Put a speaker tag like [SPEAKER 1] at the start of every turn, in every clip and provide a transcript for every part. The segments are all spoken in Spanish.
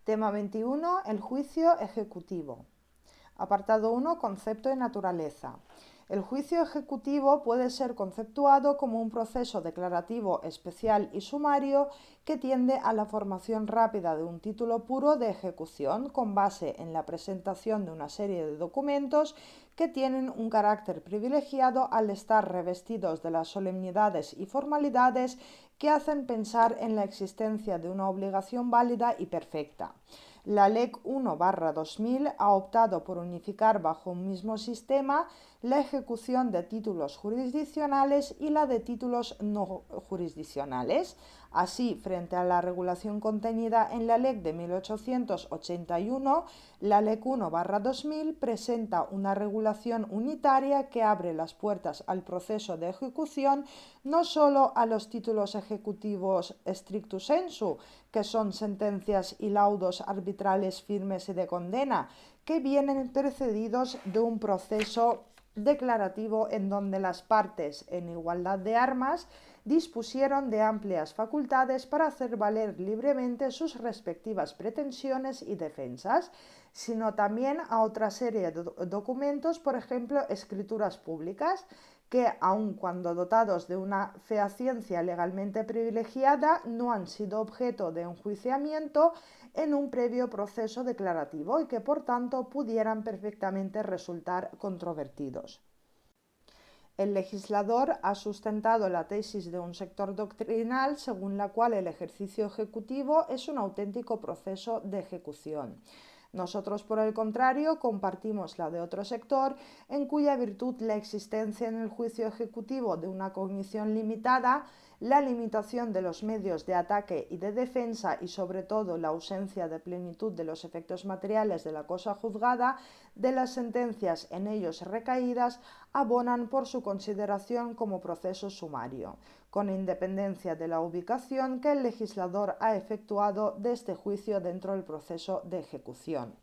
[SPEAKER 1] Tema 21. El juicio ejecutivo. Apartado 1. Concepto y naturaleza. El juicio ejecutivo puede ser conceptuado como un proceso declarativo especial y sumario que tiende a la formación rápida de un título puro de ejecución con base en la presentación de una serie de documentos que tienen un carácter privilegiado al estar revestidos de las solemnidades y formalidades que hacen pensar en la existencia de una obligación válida y perfecta. La LEC 1/2000 ha optado por unificar bajo un mismo sistema la ejecución de títulos jurisdiccionales y la de títulos no jurisdiccionales. Así, frente a la regulación contenida en la LEC de 1881, la LEC 1/2000 presenta una regulación unitaria que abre las puertas al proceso de ejecución no solo a los títulos ejecutivos stricto sensu, que son sentencias y laudos arbitrales firmes y de condena, que vienen precedidos de un proceso declarativo en donde las partes, en igualdad de armas, dispusieron de amplias facultades para hacer valer libremente sus respectivas pretensiones y defensas, sino también a otra serie de documentos, por ejemplo, escrituras públicas, que, aun cuando dotados de una fehaciencia legalmente privilegiada, no han sido objeto de enjuiciamiento en un previo proceso declarativo y que, por tanto, pudieran perfectamente resultar controvertidos. El legislador ha sustentado la tesis de un sector doctrinal según la cual el ejercicio ejecutivo es un auténtico proceso de ejecución. Nosotros, por el contrario, compartimos la de otro sector, en cuya virtud la existencia en el juicio ejecutivo de una cognición limitada, la limitación de los medios de ataque y de defensa y, sobre todo, la ausencia de plenitud de los efectos materiales de la cosa juzgada, de las sentencias en ellos recaídas, abonan por su consideración como proceso sumario, con independencia de la ubicación que el legislador ha efectuado de este juicio dentro del proceso de ejecución.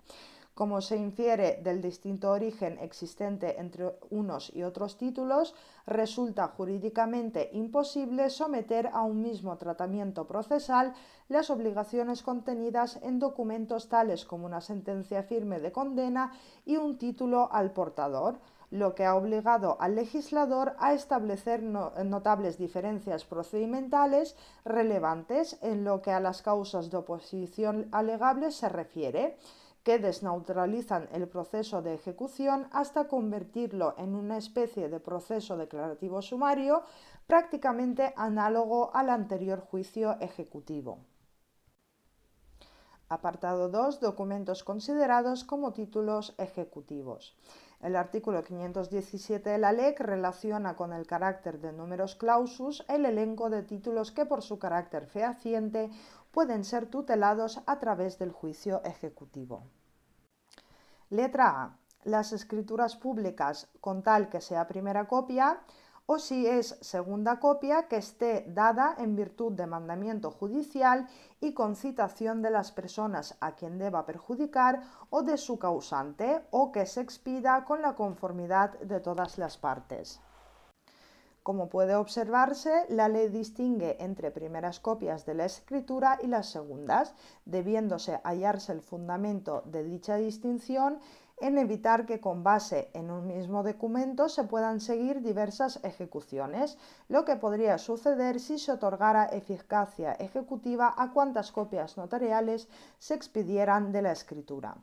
[SPEAKER 1] Como se infiere del distinto origen existente entre unos y otros títulos, resulta jurídicamente imposible someter a un mismo tratamiento procesal las obligaciones contenidas en documentos tales como una sentencia firme de condena y un título al portador, lo que ha obligado al legislador a establecer notables diferencias procedimentales relevantes en lo que a las causas de oposición alegables se refiere, que desneutralizan el proceso de ejecución hasta convertirlo en una especie de proceso declarativo sumario prácticamente análogo al anterior juicio ejecutivo. Apartado 2. Documentos considerados como títulos ejecutivos. El artículo 517 de la LEC relaciona con el carácter de numerus clausus el elenco de títulos que por su carácter fehaciente pueden ser tutelados a través del juicio ejecutivo. Letra A. Las escrituras públicas con tal que sea primera copia, o si es segunda copia, que esté dada en virtud de mandamiento judicial y con citación de las personas a quien deba perjudicar o de su causante, o que se expida con la conformidad de todas las partes. Como puede observarse, la ley distingue entre primeras copias de la escritura y las segundas, debiéndose hallarse el fundamento de dicha distinción en evitar que con base en un mismo documento se puedan seguir diversas ejecuciones, lo que podría suceder si se otorgara eficacia ejecutiva a cuantas copias notariales se expidieran de la escritura.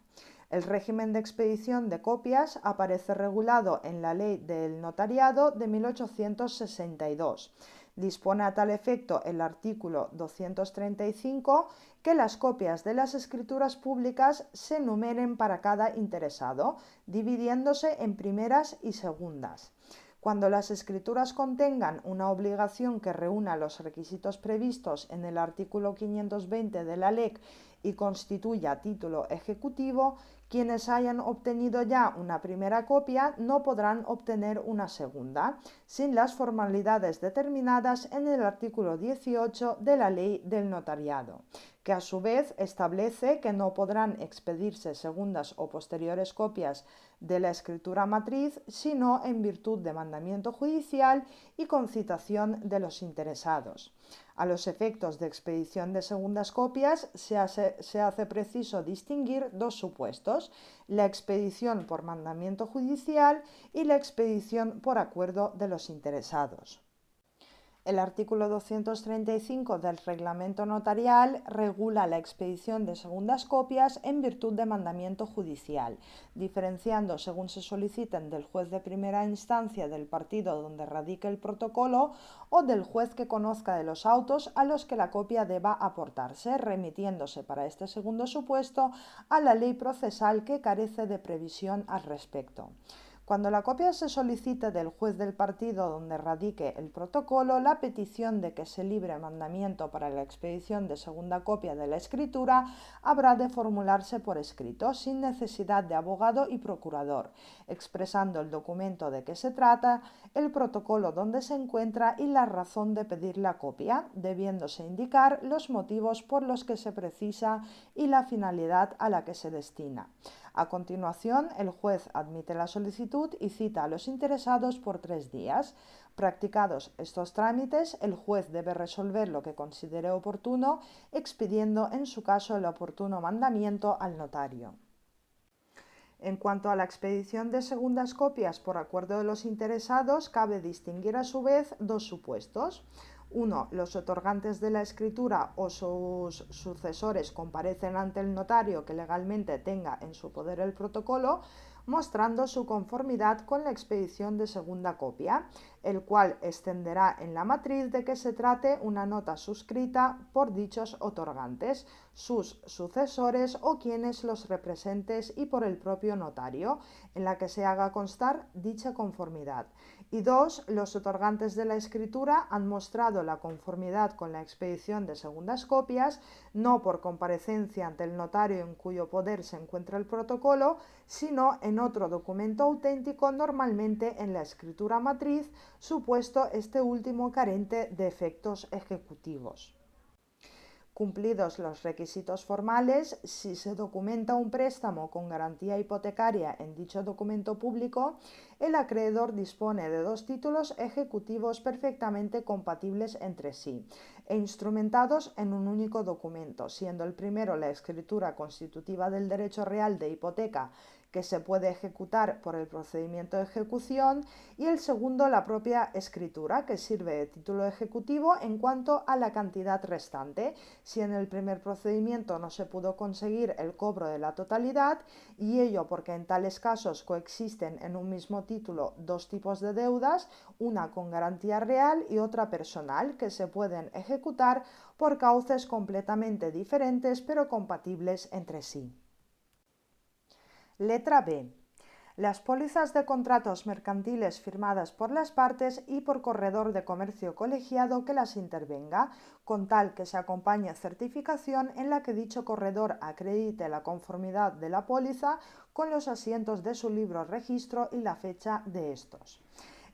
[SPEAKER 1] El régimen de expedición de copias aparece regulado en la Ley del Notariado de 1862. Dispone a tal efecto el artículo 235 que las copias de las escrituras públicas se numeren para cada interesado, dividiéndose en primeras y segundas. Cuando las escrituras contengan una obligación que reúna los requisitos previstos en el artículo 520 de la LEC y constituya título ejecutivo, quienes hayan obtenido ya una primera copia no podrán obtener una segunda, sin las formalidades determinadas en el artículo 18 de la Ley del Notariado, que a su vez establece que no podrán expedirse segundas o posteriores copias de la escritura matriz, sino en virtud de mandamiento judicial y con citación de los interesados. A los efectos de expedición de segundas copias se hace preciso distinguir dos supuestos: la expedición por mandamiento judicial y la expedición por acuerdo de los interesados. El artículo 235 del Reglamento Notarial regula la expedición de segundas copias en virtud de mandamiento judicial, diferenciando según se soliciten del juez de primera instancia del partido donde radique el protocolo o del juez que conozca de los autos a los que la copia deba aportarse, remitiéndose para este segundo supuesto a la ley procesal que carece de previsión al respecto. Cuando la copia se solicite del juez del partido donde radique el protocolo, la petición de que se libre mandamiento para la expedición de segunda copia de la escritura habrá de formularse por escrito, sin necesidad de abogado y procurador, expresando el documento de que se trata, el protocolo donde se encuentra y la razón de pedir la copia, debiéndose indicar los motivos por los que se precisa y la finalidad a la que se destina. A continuación, el juez admite la solicitud y cita a los interesados por 3 días. Practicados estos trámites, el juez debe resolver lo que considere oportuno, expidiendo en su caso el oportuno mandamiento al notario. En cuanto a la expedición de segundas copias por acuerdo de los interesados, cabe distinguir a su vez dos supuestos. 1. Los otorgantes de la escritura o sus sucesores comparecen ante el notario que legalmente tenga en su poder el protocolo, mostrando su conformidad con la expedición de segunda copia, el cual extenderá en la matriz de que se trate una nota suscrita por dichos otorgantes, sus sucesores o quienes los representes y por el propio notario, en la que se haga constar dicha conformidad. Y 2. Los otorgantes de la escritura han mostrado la conformidad con la expedición de segundas copias, no por comparecencia ante el notario en cuyo poder se encuentra el protocolo, sino en otro documento auténtico, normalmente en la escritura matriz, supuesto este último carente de efectos ejecutivos. Cumplidos los requisitos formales, si se documenta un préstamo con garantía hipotecaria en dicho documento público, el acreedor dispone de 2 títulos ejecutivos perfectamente compatibles entre sí e instrumentados en un único documento, siendo el primero la escritura constitutiva del derecho real de hipoteca, que se puede ejecutar por el procedimiento de ejecución, y el segundo la propia escritura, que sirve de título ejecutivo en cuanto a la cantidad restante, si en el primer procedimiento no se pudo conseguir el cobro de la totalidad, y ello porque en tales casos coexisten en un mismo título 2 tipos de deudas, una con garantía real y otra personal, que se pueden ejecutar por cauces completamente diferentes pero compatibles entre sí. Letra B. Las pólizas de contratos mercantiles firmadas por las partes y por corredor de comercio colegiado que las intervenga, con tal que se acompañe certificación en la que dicho corredor acredite la conformidad de la póliza con los asientos de su libro registro y la fecha de estos.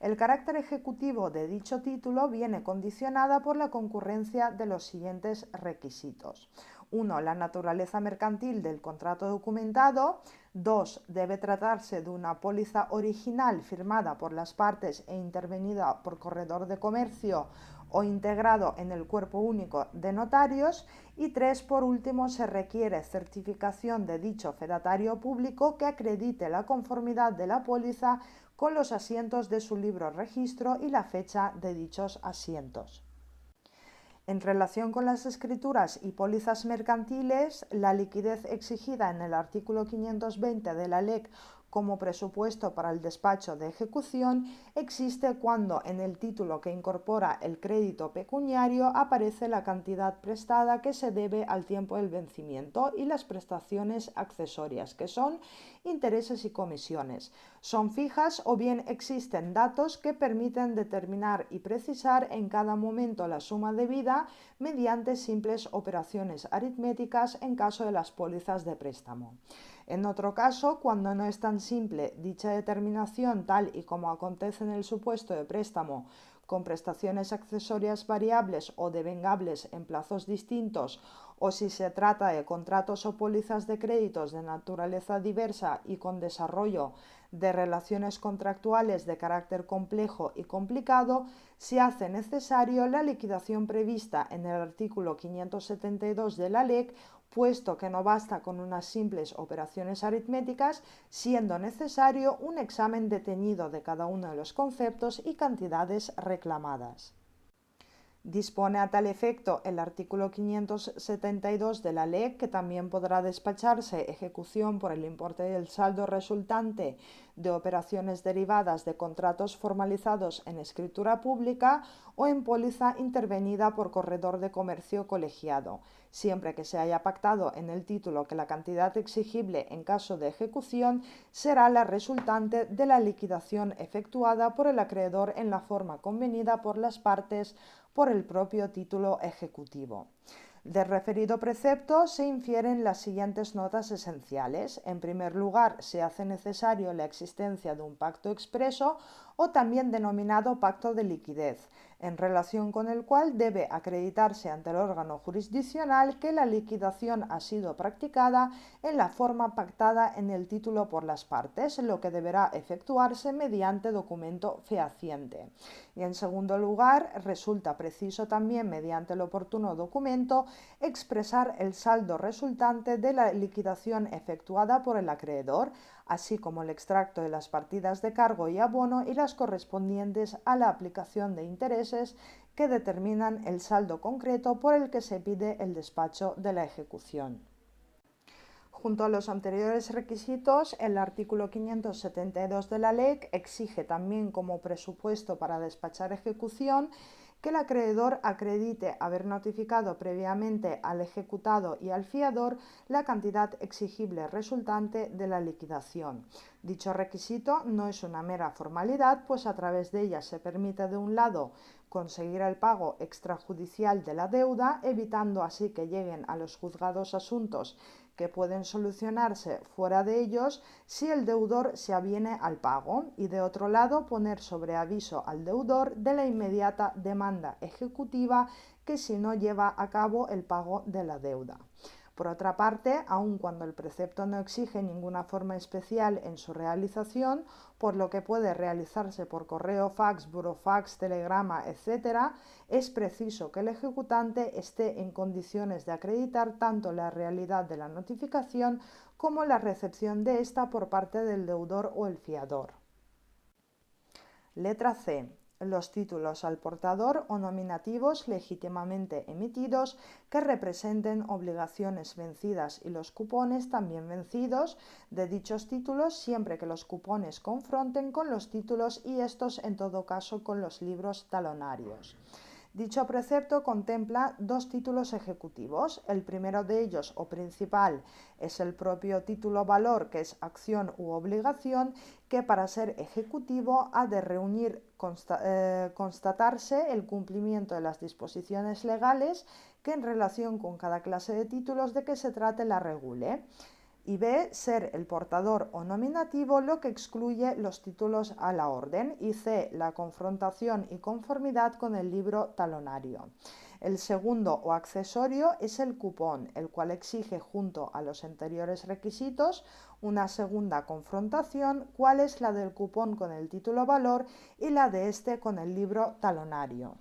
[SPEAKER 1] El carácter ejecutivo de dicho título viene condicionada por la concurrencia de los siguientes requisitos. 1. La naturaleza mercantil del contrato documentado. 2. Debe tratarse de una póliza original firmada por las partes e intervenida por corredor de comercio o integrado en el cuerpo único de notarios. Y 3. Por último, se requiere certificación de dicho fedatario público que acredite la conformidad de la póliza con los asientos de su libro registro y la fecha de dichos asientos. En relación con las escrituras y pólizas mercantiles, la liquidez exigida en el artículo 520 de la LEC como presupuesto para el despacho de ejecución existe cuando en el título que incorpora el crédito pecuniario aparece la cantidad prestada que se debe al tiempo del vencimiento y las prestaciones accesorias, que son intereses y comisiones. Son fijas o bien existen datos que permiten determinar y precisar en cada momento la suma debida mediante simples operaciones aritméticas en caso de las pólizas de préstamo. En otro caso, cuando no es tan simple dicha determinación, tal y como acontece en el supuesto de préstamo con prestaciones accesorias variables o devengables en plazos distintos, o si se trata de contratos o pólizas de créditos de naturaleza diversa y con desarrollo de relaciones contractuales de carácter complejo y complicado, se hace necesario la liquidación prevista en el artículo 572 de la LEC, puesto que no basta con unas simples operaciones aritméticas, siendo necesario un examen detenido de cada uno de los conceptos y cantidades reclamadas. Dispone a tal efecto el artículo 572 de la LEC que también podrá despacharse ejecución por el importe del saldo resultante de operaciones derivadas de contratos formalizados en escritura pública o en póliza intervenida por corredor de comercio colegiado, siempre que se haya pactado en el título que la cantidad exigible en caso de ejecución será la resultante de la liquidación efectuada por el acreedor en la forma convenida por las partes por el propio título ejecutivo. Del referido precepto se infieren las siguientes notas esenciales. En primer lugar, se hace necesario la existencia de un pacto expreso o también denominado pacto de liquidez, en relación con el cual debe acreditarse ante el órgano jurisdiccional que la liquidación ha sido practicada en la forma pactada en el título por las partes, lo que deberá efectuarse mediante documento fehaciente. Y en segundo lugar, resulta preciso también, mediante el oportuno documento, expresar el saldo resultante de la liquidación efectuada por el acreedor, así como el extracto de las partidas de cargo y abono y las correspondientes a la aplicación de intereses que determinan el saldo concreto por el que se pide el despacho de la ejecución. Junto a los anteriores requisitos, el artículo 572 de la LEC exige también como presupuesto para despachar ejecución que el acreedor acredite haber notificado previamente al ejecutado y al fiador la cantidad exigible resultante de la liquidación. Dicho requisito no es una mera formalidad, pues a través de ella se permite, de un lado, conseguir el pago extrajudicial de la deuda, evitando así que lleguen a los juzgados asuntos que pueden solucionarse fuera de ellos si el deudor se aviene al pago, y de otro lado poner sobre aviso al deudor de la inmediata demanda ejecutiva que si no lleva a cabo el pago de la deuda. Por otra parte, aun cuando el precepto no exige ninguna forma especial en su realización, por lo que puede realizarse por correo, fax, burofax, telegrama, etc., es preciso que el ejecutante esté en condiciones de acreditar tanto la realidad de la notificación como la recepción de esta por parte del deudor o el fiador. Letra C. Los títulos al portador o nominativos legítimamente emitidos que representen obligaciones vencidas y los cupones también vencidos de dichos títulos, siempre que los cupones confronten con los títulos y estos en todo caso con los libros talonarios. Dicho precepto contempla dos títulos ejecutivos. El primero de ellos, o principal, es el propio título valor, que es acción u obligación, que para ser ejecutivo ha de reunir, constatarse el cumplimiento de las disposiciones legales que en relación con cada clase de títulos de que se trate la regule. Y B, ser el portador o nominativo, lo que excluye los títulos a la orden. Y C, la confrontación y conformidad con el libro talonario. El segundo o accesorio es el cupón, el cual exige junto a los anteriores requisitos una segunda confrontación, cuál es la del cupón con el título valor y la de este con el libro talonario.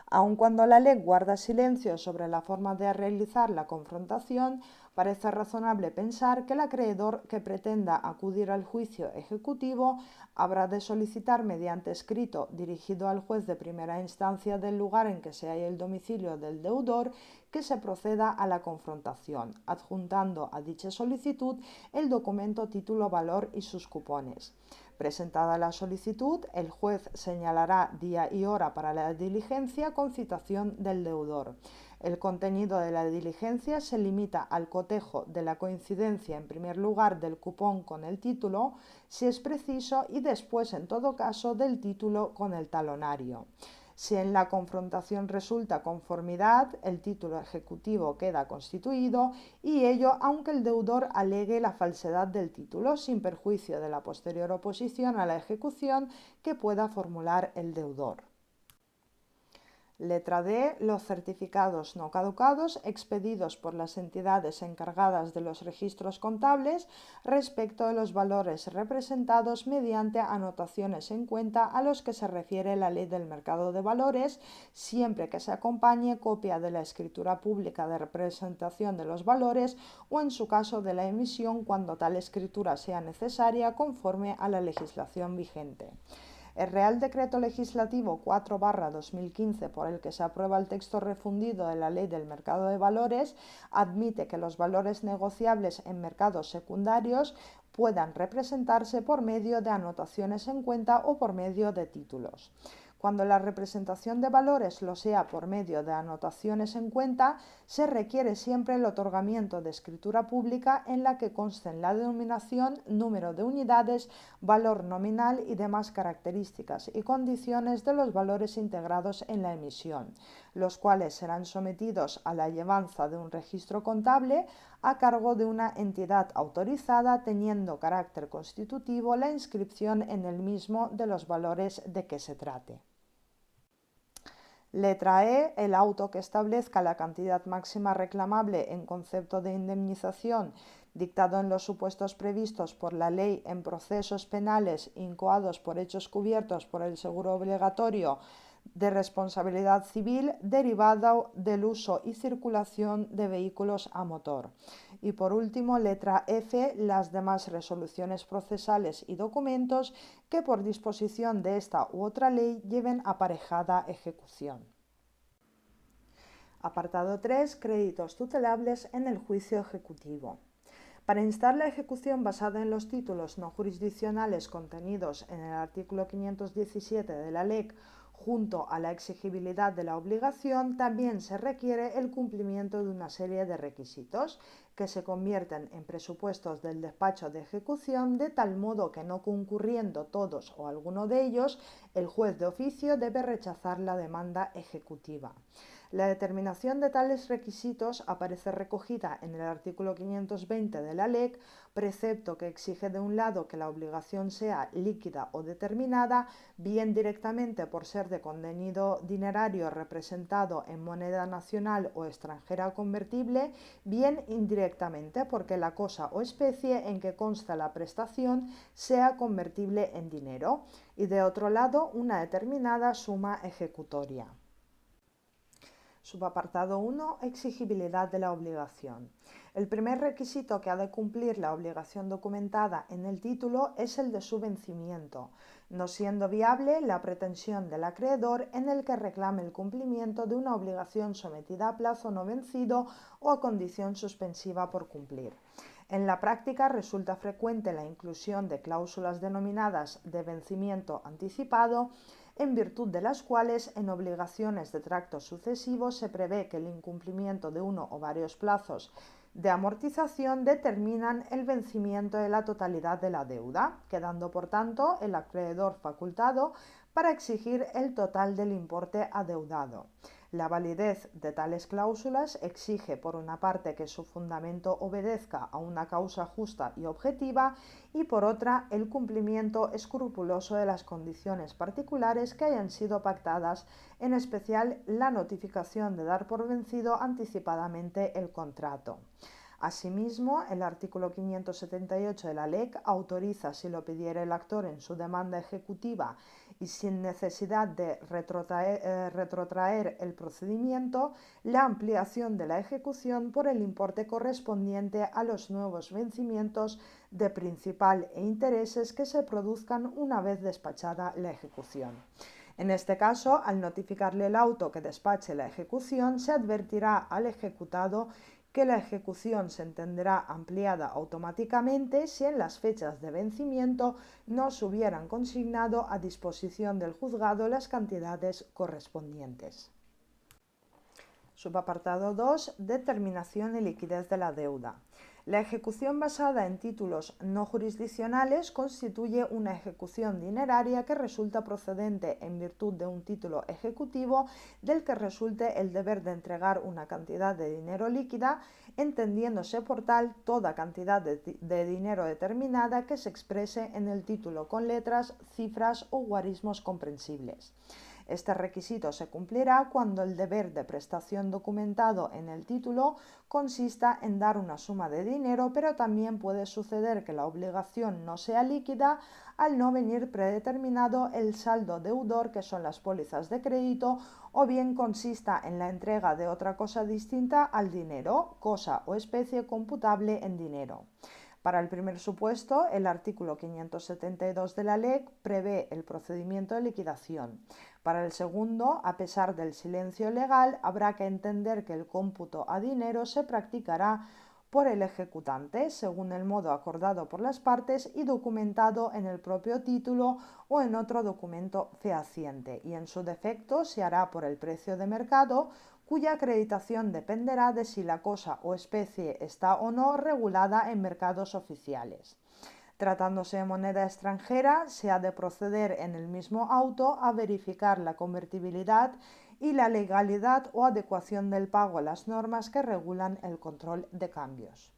[SPEAKER 1] Aun cuando la ley guarda silencio sobre la forma de realizar la confrontación, parece razonable pensar que el acreedor que pretenda acudir al juicio ejecutivo habrá de solicitar mediante escrito dirigido al juez de primera instancia del lugar en que se halla el domicilio del deudor que se proceda a la confrontación, adjuntando a dicha solicitud el documento título valor y sus cupones. Presentada la solicitud, el juez señalará día y hora para la diligencia con citación del deudor. El contenido de la diligencia se limita al cotejo de la coincidencia, en primer lugar, del cupón con el título, si es preciso, y después, en todo caso, del título con el talonario. Si en la confrontación resulta conformidad, el título ejecutivo queda constituido y ello aunque el deudor alegue la falsedad del título, sin perjuicio de la posterior oposición a la ejecución que pueda formular el deudor. Letra D. Los certificados no caducados expedidos por las entidades encargadas de los registros contables respecto de los valores representados mediante anotaciones en cuenta a los que se refiere la Ley del Mercado de Valores, siempre que se acompañe copia de la escritura pública de representación de los valores o, en su caso, de la emisión cuando tal escritura sea necesaria conforme a la legislación vigente. El Real Decreto Legislativo 4/2015, por el que se aprueba el texto refundido de la Ley del Mercado de Valores, admite que los valores negociables en mercados secundarios puedan representarse por medio de anotaciones en cuenta o por medio de títulos. Cuando la representación de valores lo sea por medio de anotaciones en cuenta, se requiere siempre el otorgamiento de escritura pública en la que consten la denominación, número de unidades, valor nominal y demás características y condiciones de los valores integrados en la emisión, los cuales serán sometidos a la llevanza de un registro contable a cargo de una entidad autorizada, teniendo carácter constitutivo la inscripción en el mismo de los valores de que se trate. Letra E. El auto que establezca la cantidad máxima reclamable en concepto de indemnización dictado en los supuestos previstos por la ley en procesos penales incoados por hechos cubiertos por el seguro obligatorio de responsabilidad civil derivado del uso y circulación de vehículos a motor. Y por último, letra F, las demás resoluciones procesales y documentos que por disposición de esta u otra ley lleven aparejada ejecución. Apartado 3. Créditos tutelables en el juicio ejecutivo. Para instar la ejecución basada en los títulos no jurisdiccionales contenidos en el artículo 517 de la LEC, junto a la exigibilidad de la obligación, también se requiere el cumplimiento de una serie de requisitos que se convierten en presupuestos del despacho de ejecución, de tal modo que, no concurriendo todos o alguno de ellos, el juez de oficio debe rechazar la demanda ejecutiva. La determinación de tales requisitos aparece recogida en el artículo 520 de la LEC, precepto que exige de un lado que la obligación sea líquida o determinada, bien directamente por ser de contenido dinerario representado en moneda nacional o extranjera convertible, bien indirectamente porque la cosa o especie en que consta la prestación sea convertible en dinero, y de otro lado una determinada suma ejecutoria. Subapartado 1. Exigibilidad de la obligación. El primer requisito que ha de cumplir la obligación documentada en el título es el de su vencimiento, no siendo viable la pretensión del acreedor en el que reclame el cumplimiento de una obligación sometida a plazo no vencido o a condición suspensiva por cumplir. En la práctica resulta frecuente la inclusión de cláusulas denominadas de vencimiento anticipado, en virtud de las cuales en obligaciones de tracto sucesivo se prevé que el incumplimiento de uno o varios plazos de amortización determinan el vencimiento de la totalidad de la deuda, quedando por tanto el acreedor facultado para exigir el total del importe adeudado. La validez de tales cláusulas exige, por una parte, que su fundamento obedezca a una causa justa y objetiva, y por otra, el cumplimiento escrupuloso de las condiciones particulares que hayan sido pactadas, en especial la notificación de dar por vencido anticipadamente el contrato. Asimismo, el artículo 578 de la LEC autoriza, si lo pidiera el actor en su demanda ejecutiva y sin necesidad de retrotraer el procedimiento, la ampliación de la ejecución por el importe correspondiente a los nuevos vencimientos de principal e intereses que se produzcan una vez despachada la ejecución. En este caso, al notificarle el auto que despache la ejecución, se advertirá al ejecutado que la ejecución se entenderá ampliada automáticamente si en las fechas de vencimiento no se hubieran consignado a disposición del juzgado las cantidades correspondientes. Subapartado 2. Determinación y liquidez de la deuda. La ejecución basada en títulos no jurisdiccionales constituye una ejecución dineraria que resulta procedente en virtud de un título ejecutivo del que resulte el deber de entregar una cantidad de dinero líquida, entendiéndose por tal toda cantidad de dinero determinada que se exprese en el título con letras, cifras o guarismos comprensibles. Este requisito se cumplirá cuando el deber de prestación documentado en el título consista en dar una suma de dinero, pero también puede suceder que la obligación no sea líquida al no venir predeterminado el saldo deudor, que son las pólizas de crédito, o bien consista en la entrega de otra cosa distinta al dinero, cosa o especie computable en dinero. Para el primer supuesto, el artículo 572 de la LEC prevé el procedimiento de liquidación. Para el segundo, a pesar del silencio legal, habrá que entender que el cómputo a dinero se practicará por el ejecutante, según el modo acordado por las partes y documentado en el propio título o en otro documento fehaciente, y en su defecto se hará por el precio de mercado, cuya acreditación dependerá de si la cosa o especie está o no regulada en mercados oficiales. Tratándose de moneda extranjera, se ha de proceder en el mismo auto a verificar la convertibilidad y la legalidad o adecuación del pago a las normas que regulan el control de cambios.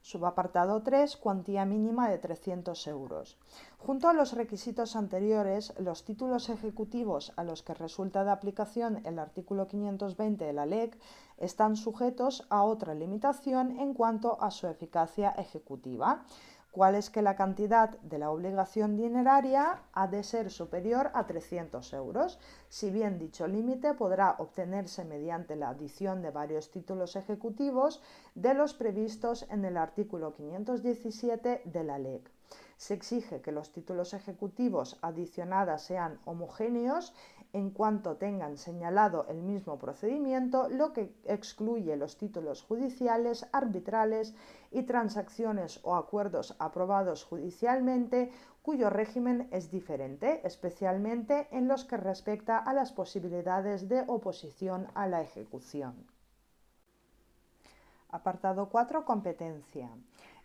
[SPEAKER 1] Subapartado 3, cuantía mínima de 300 euros. Junto a los requisitos anteriores, los títulos ejecutivos a los que resulta de aplicación el artículo 520 de la LEC están sujetos a otra limitación en cuanto a su eficacia ejecutiva, cuál es que la cantidad de la obligación dineraria ha de ser superior a 300 euros, si bien dicho límite podrá obtenerse mediante la adición de varios títulos ejecutivos de los previstos en el artículo 517 de la LEC. Se exige que los títulos ejecutivos adicionados sean homogéneos en cuanto tengan señalado el mismo procedimiento, lo que excluye los títulos judiciales, arbitrales y transacciones o acuerdos aprobados judicialmente, cuyo régimen es diferente, especialmente en los que respecta a las posibilidades de oposición a la ejecución. Apartado 4. Competencia.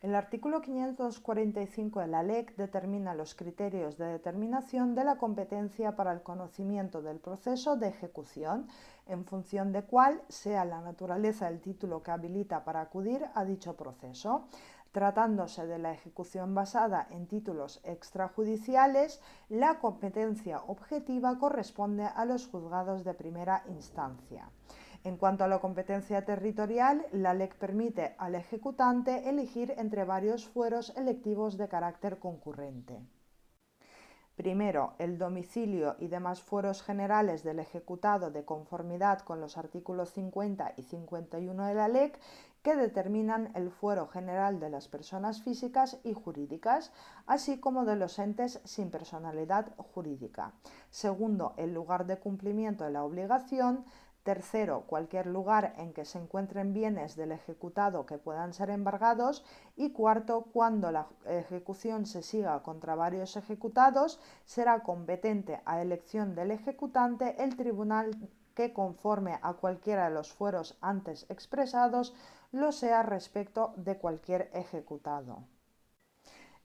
[SPEAKER 1] El artículo 545 de la LEC determina los criterios de determinación de la competencia para el conocimiento del proceso de ejecución, en función de cuál sea la naturaleza del título que habilita para acudir a dicho proceso. Tratándose de la ejecución basada en títulos extrajudiciales, la competencia objetiva corresponde a los juzgados de primera instancia. En cuanto a la competencia territorial, la LEC permite al ejecutante elegir entre varios fueros electivos de carácter concurrente. Primero, el domicilio y demás fueros generales del ejecutado de conformidad con los artículos 50 y 51 de la LEC, que determinan el fuero general de las personas físicas y jurídicas, así como de los entes sin personalidad jurídica. Segundo, el lugar de cumplimiento de la obligación. Tercero, cualquier lugar en que se encuentren bienes del ejecutado que puedan ser embargados. Y cuarto, cuando la ejecución se siga contra varios ejecutados, será competente a elección del ejecutante el tribunal que, conforme a cualquiera de los fueros antes expresados, lo sea respecto de cualquier ejecutado.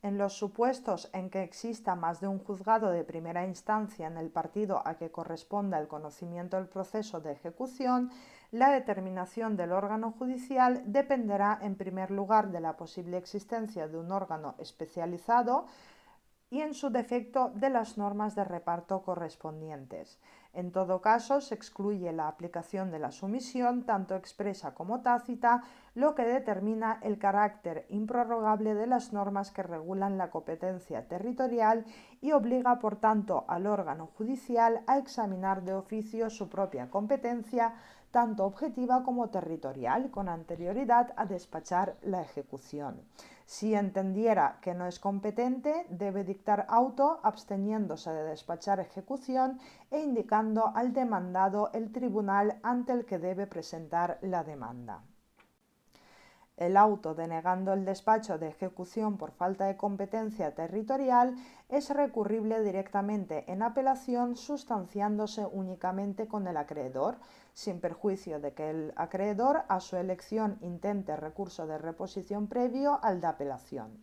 [SPEAKER 1] En los supuestos en que exista más de un juzgado de primera instancia en el partido a que corresponda el conocimiento del proceso de ejecución, la determinación del órgano judicial dependerá en primer lugar de la posible existencia de un órgano especializado y, en su defecto, de las normas de reparto correspondientes. En todo caso, se excluye la aplicación de la sumisión, tanto expresa como tácita, lo que determina el carácter improrrogable de las normas que regulan la competencia territorial y obliga, por tanto, al órgano judicial a examinar de oficio su propia competencia, tanto objetiva como territorial, con anterioridad a despachar la ejecución. Si entendiera que no es competente, debe dictar auto absteniéndose de despachar ejecución e indicando al demandado el tribunal ante el que debe presentar la demanda. El auto denegando el despacho de ejecución por falta de competencia territorial es recurrible directamente en apelación, sustanciándose únicamente con el acreedor, sin perjuicio de que el acreedor a su elección intente recurso de reposición previo al de apelación.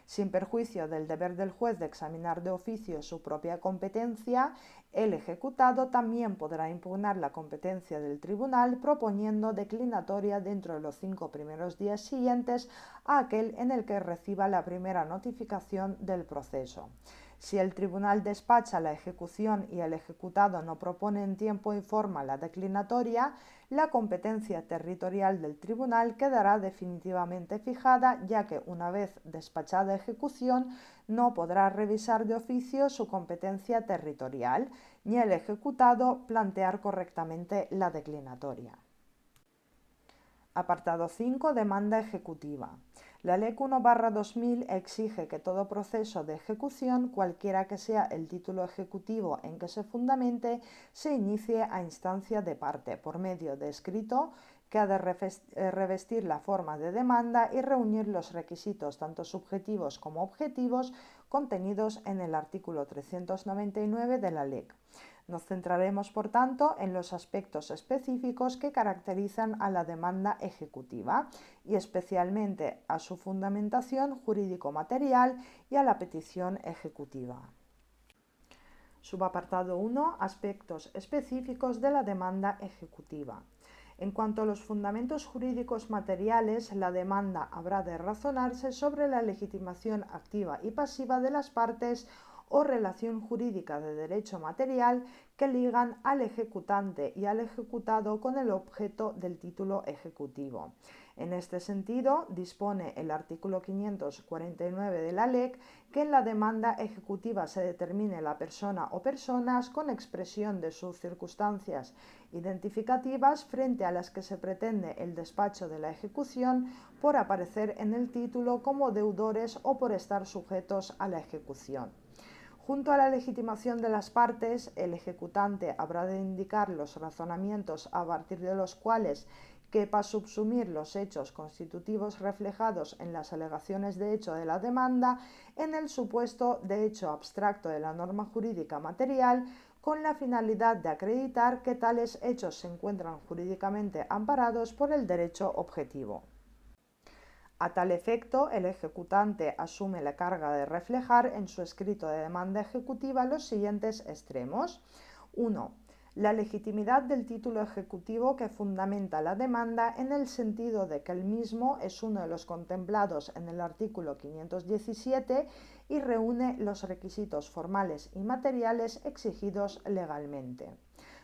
[SPEAKER 1] Sin perjuicio del deber del juez de examinar de oficio su propia competencia, el ejecutado también podrá impugnar la competencia del tribunal proponiendo declinatoria dentro de los 5 primeros días siguientes a aquel en el que reciba la primera notificación del proceso. Si el tribunal despacha la ejecución y el ejecutado no propone en tiempo y forma la declinatoria, la competencia territorial del tribunal quedará definitivamente fijada, ya que una vez despachada ejecución no podrá revisar de oficio su competencia territorial, ni el ejecutado plantear correctamente la declinatoria. Apartado 5. Demanda ejecutiva. La Ley 1/2000 exige que todo proceso de ejecución, cualquiera que sea el título ejecutivo en que se fundamente, se inicie a instancia de parte, por medio de escrito, que ha de revestir la forma de demanda y reunir los requisitos tanto subjetivos como objetivos contenidos en el artículo 399 de la LEC. Nos centraremos, por tanto, en los aspectos específicos que caracterizan a la demanda ejecutiva y especialmente a su fundamentación jurídico-material y a la petición ejecutiva. Subapartado 1. Aspectos específicos de la demanda ejecutiva. En cuanto a los fundamentos jurídicos materiales, la demanda habrá de razonarse sobre la legitimación activa y pasiva de las partes o relación jurídica de derecho material que ligan al ejecutante y al ejecutado con el objeto del título ejecutivo. En este sentido, dispone el artículo 549 de la LEC que en la demanda ejecutiva se determine la persona o personas con expresión de sus circunstancias identificativas frente a las que se pretende el despacho de la ejecución por aparecer en el título como deudores o por estar sujetos a la ejecución. Junto a la legitimación de las partes, el ejecutante habrá de indicar los razonamientos a partir de los cuales quepa subsumir los hechos constitutivos reflejados en las alegaciones de hecho de la demanda en el supuesto de hecho abstracto de la norma jurídica material, con la finalidad de acreditar que tales hechos se encuentran jurídicamente amparados por el derecho objetivo. A tal efecto, el ejecutante asume la carga de reflejar en su escrito de demanda ejecutiva los siguientes extremos. 1. La legitimidad del título ejecutivo que fundamenta la demanda en el sentido de que el mismo es uno de los contemplados en el artículo 517 y reúne los requisitos formales y materiales exigidos legalmente.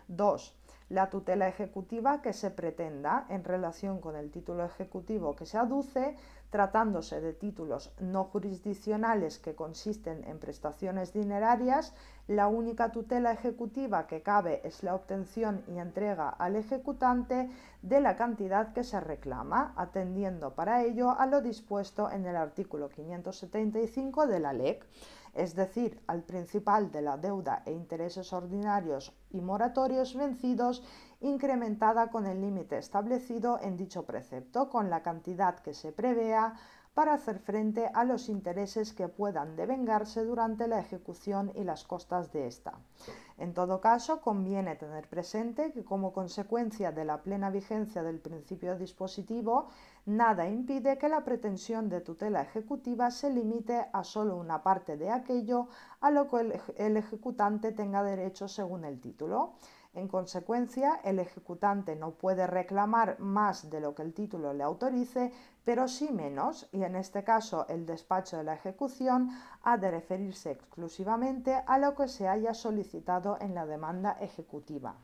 [SPEAKER 1] 2. La tutela ejecutiva que se pretenda en relación con el título ejecutivo que se aduce, tratándose de títulos no jurisdiccionales que consisten en prestaciones dinerarias, la única tutela ejecutiva que cabe es la obtención y entrega al ejecutante de la cantidad que se reclama, atendiendo para ello a lo dispuesto en el artículo 575 de la LEC, es decir, al principal de la deuda e intereses ordinarios y moratorios vencidos, incrementada con el límite establecido en dicho precepto, con la cantidad que se prevea para hacer frente a los intereses que puedan devengarse durante la ejecución y las costas de ésta. En todo caso, conviene tener presente que como consecuencia de la plena vigencia del principio dispositivo, nada impide que la pretensión de tutela ejecutiva se limite a solo una parte de aquello a lo que el ejecutante tenga derecho según el título. En consecuencia, el ejecutante no puede reclamar más de lo que el título le autorice, pero sí menos, y en este caso el despacho de la ejecución ha de referirse exclusivamente a lo que se haya solicitado en la demanda ejecutiva.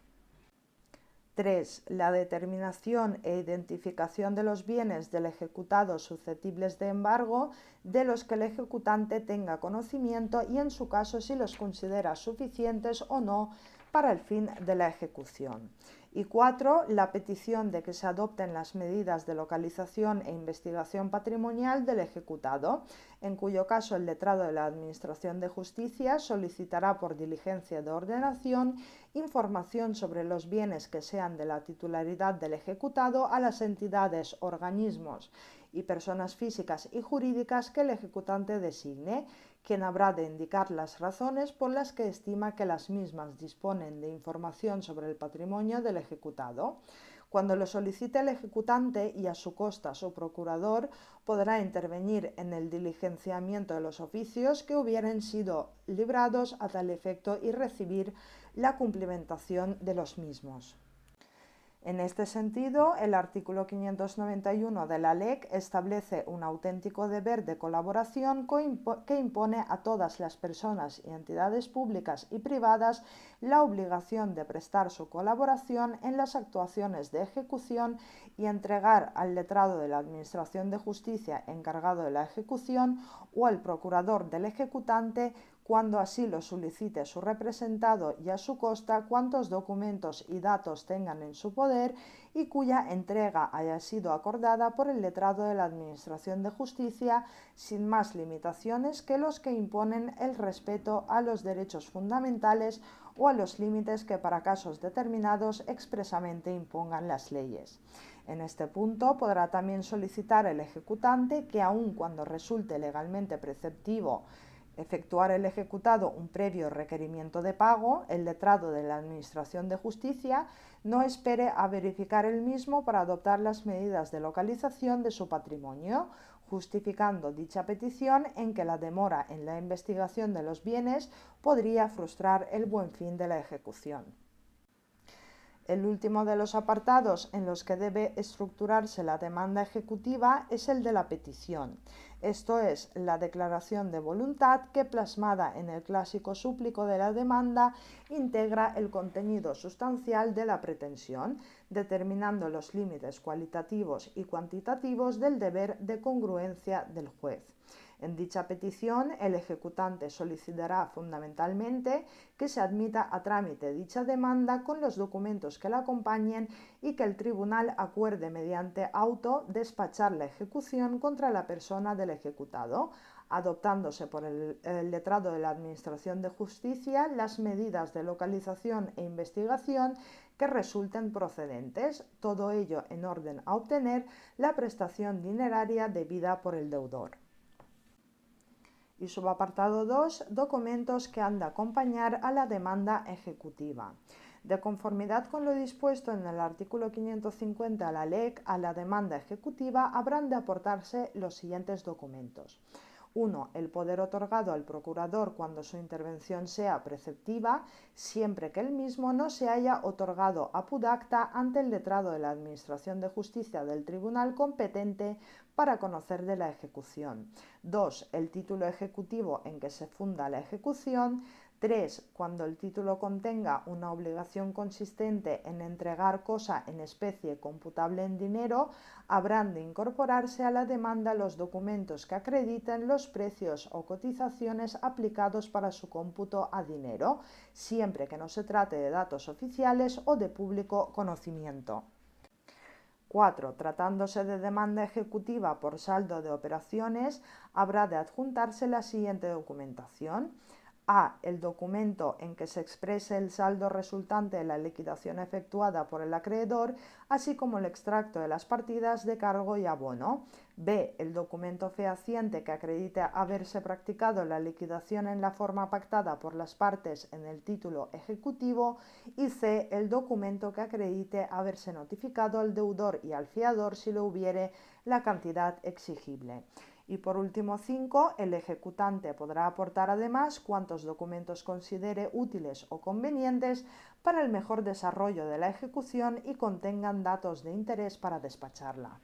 [SPEAKER 1] 3. La determinación e identificación de los bienes del ejecutado susceptibles de embargo, de los que el ejecutante tenga conocimiento y en su caso si los considera suficientes o no para el fin de la ejecución. Y 4. La petición de que se adopten las medidas de localización e investigación patrimonial del ejecutado, en cuyo caso el letrado de la Administración de Justicia solicitará por diligencia de ordenación información sobre los bienes que sean de la titularidad del ejecutado a las entidades, organismos y personas físicas y jurídicas que el ejecutante designe, quien habrá de indicar las razones por las que estima que las mismas disponen de información sobre el patrimonio del ejecutado. Cuando lo solicite el ejecutante y a su costa su procurador podrá intervenir en el diligenciamiento de los oficios que hubieran sido librados a tal efecto y recibir la cumplimentación de los mismos. En este sentido, el artículo 591 de la LEC establece un auténtico deber de colaboración que impone a todas las personas y entidades públicas y privadas la obligación de prestar su colaboración en las actuaciones de ejecución y entregar al letrado de la Administración de Justicia encargado de la ejecución o al procurador del ejecutante, cuando así lo solicite su representado y a su costa, cuantos documentos y datos tengan en su poder y cuya entrega haya sido acordada por el letrado de la Administración de Justicia, sin más limitaciones que los que imponen el respeto a los derechos fundamentales o a los límites que para casos determinados expresamente impongan las leyes. En este punto podrá también solicitar el ejecutante que, aun cuando resulte legalmente preceptivo efectuar el ejecutado un previo requerimiento de pago, el letrado de la Administración de Justicia no espere a verificar el mismo para adoptar las medidas de localización de su patrimonio, justificando dicha petición en que la demora en la investigación de los bienes podría frustrar el buen fin de la ejecución. El último de los apartados en los que debe estructurarse la demanda ejecutiva es el de la petición, esto es, la declaración de voluntad que, plasmada en el clásico súplico de la demanda, integra el contenido sustancial de la pretensión, determinando los límites cualitativos y cuantitativos del deber de congruencia del juez. En dicha petición, el ejecutante solicitará fundamentalmente que se admita a trámite dicha demanda con los documentos que la acompañen y que el tribunal acuerde mediante auto despachar la ejecución contra la persona del ejecutado, adoptándose por el letrado de la Administración de Justicia las medidas de localización e investigación que resulten procedentes, todo ello en orden a obtener la prestación dineraria debida por el deudor. Y subapartado 2, documentos que han de acompañar a la demanda ejecutiva. De conformidad con lo dispuesto en el artículo 550 de la LEC, a la demanda ejecutiva habrán de aportarse los siguientes documentos. 1. El poder otorgado al procurador cuando su intervención sea preceptiva, siempre que el mismo no se haya otorgado apud acta ante el letrado de la Administración de Justicia del tribunal competente para conocer de la ejecución. 2. El título ejecutivo en que se funda la ejecución. 3. Cuando el título contenga una obligación consistente en entregar cosa en especie computable en dinero, habrán de incorporarse a la demanda los documentos que acrediten los precios o cotizaciones aplicados para su cómputo a dinero, siempre que no se trate de datos oficiales o de público conocimiento. 4. Tratándose de demanda ejecutiva por saldo de operaciones, habrá de adjuntarse la siguiente documentación. A. El documento en que se exprese el saldo resultante de la liquidación efectuada por el acreedor, así como el extracto de las partidas de cargo y abono. B. El documento fehaciente que acredite haberse practicado la liquidación en la forma pactada por las partes en el título ejecutivo. Y C. El documento que acredite haberse notificado al deudor y al fiador, si lo hubiere, la cantidad exigible. Y por último 5, el ejecutante podrá aportar además cuantos documentos considere útiles o convenientes para el mejor desarrollo de la ejecución y contengan datos de interés para despacharla.